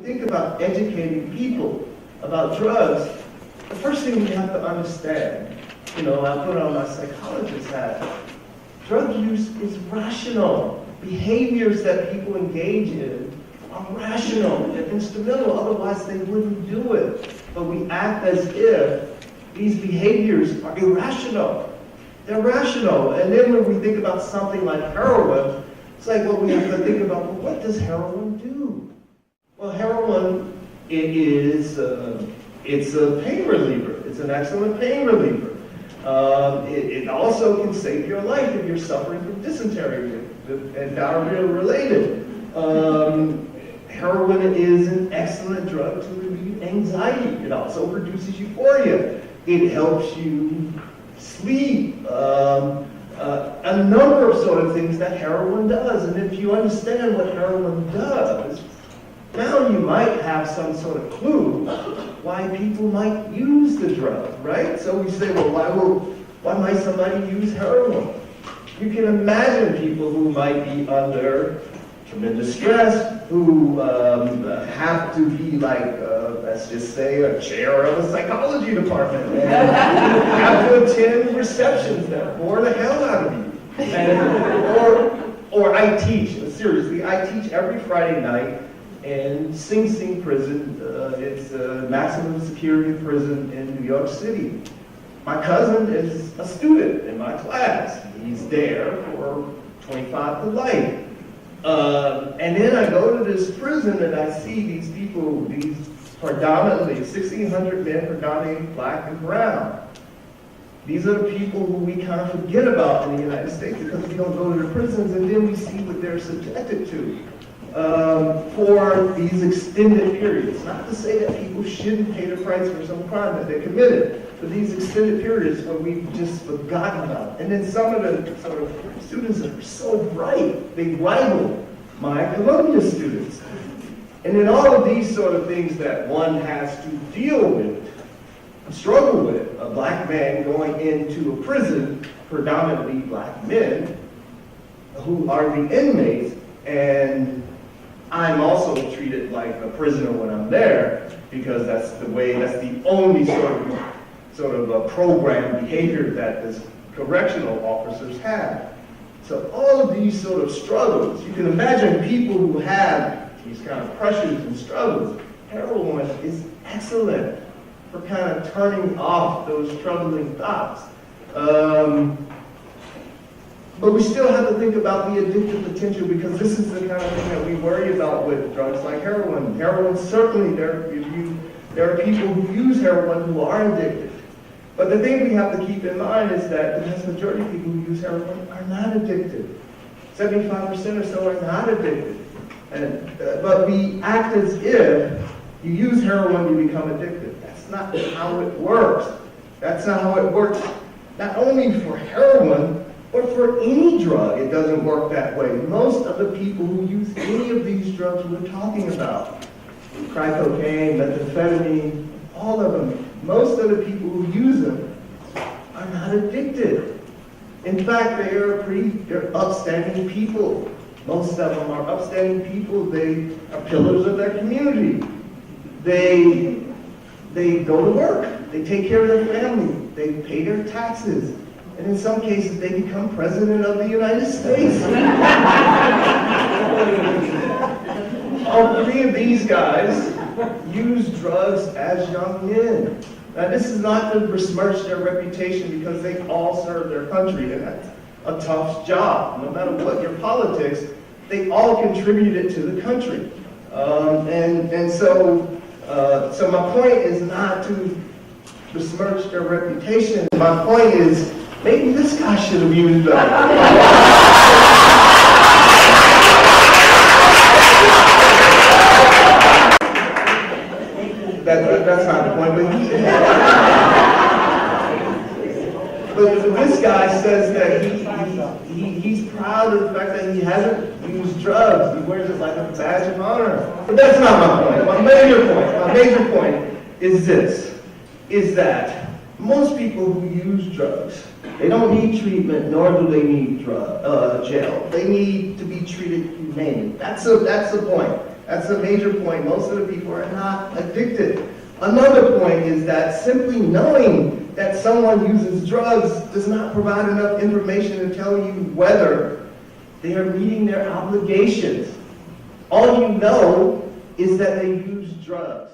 Think about educating people about drugs. The first thing we have to understand, I put on my psychologist hat, drug use is rational. Behaviors that people engage in are rational and instrumental, otherwise they wouldn't do it. But we act as if these behaviors are irrational. They're rational. And then when we think about something like heroin, it's like, well, we have to think about, well, what does heroin do? Well, heroin, it's a pain reliever. It's an excellent pain reliever. It also can save your life if you're suffering from dysentery and diarrhea related. Heroin is an excellent drug to relieve anxiety. It also produces euphoria. It helps you sleep. A number of sort of things that heroin does. And if you understand what heroin does, now you might have some sort of clue why people might use the drug, right? So we say, well, why might somebody use heroin? You can imagine people who might be under tremendous stress, who have to be like, let's just say, a chair of a psychology department, and have to attend receptions that bore the hell out of you. Or I teach, seriously, I teach every Friday night in Sing Sing prison. It's a maximum security prison in New York City. My cousin is a student in my class. He's there for 25 to life. And then I go to this prison and I see these people, these predominantly 1,600 men, predominantly black and brown. These are the people who we kind of forget about in the United States because we don't go to the prisons, and then we see what they're subjected to for these extended periods. Not to say that people shouldn't pay the price for some crime that they committed, but these extended periods where we've just forgotten about. And then some of the sort of students that are so bright, they rival my Columbia students. And then all of these sort of things that one has to deal with, struggle with, a black man going into a prison, predominantly black men, who are the inmates, and I'm also treated like a prisoner when I'm there, because that's the only sort of a program behavior that the correctional officers have. So all of these sort of struggles, you can imagine people who have these kind of pressures and struggles. Heroin is excellent for kind of turning off those troubling thoughts. But we still have to think about the addictive potential, because this is the kind of thing that we worry about with drugs like heroin. Heroin, certainly, there are people who use heroin who are addicted. But the thing we have to keep in mind is that the vast majority of people who use heroin are not addicted. 75% or so are not addicted. But we act as if you use heroin, you become addicted. That's not how it works. That's not how it works. Not only for heroin, but for any drug, it doesn't work that way. Most of the people who use any of these drugs we're talking about, crack cocaine, methamphetamine, all of them, most of the people who use them are not addicted. In fact, they're upstanding people. Most of them are upstanding people. They are pillars of their community. They go to work. They take care of their family. They pay their taxes. And in some cases, they become president of the United States. All three of these guys use drugs as young men. Now, this is not to besmirch their reputation, because they all serve their country, and that's a tough job. No matter what your politics, they all contributed to the country. So my point is not to besmirch their reputation. My point is, maybe this guy should have used that's not the point, but this guy says that he's proud of the fact that he hasn't used drugs. He wears it like a badge of honor. But that's not my point. My major point is this, is that most people who use drugs, they don't need treatment, nor do they need jail. They need to be treated humanely. That's the point. That's a major point. Most of the people are not addicted. Another point is that simply knowing that someone uses drugs does not provide enough information to tell you whether they are meeting their obligations. All you know is that they use drugs.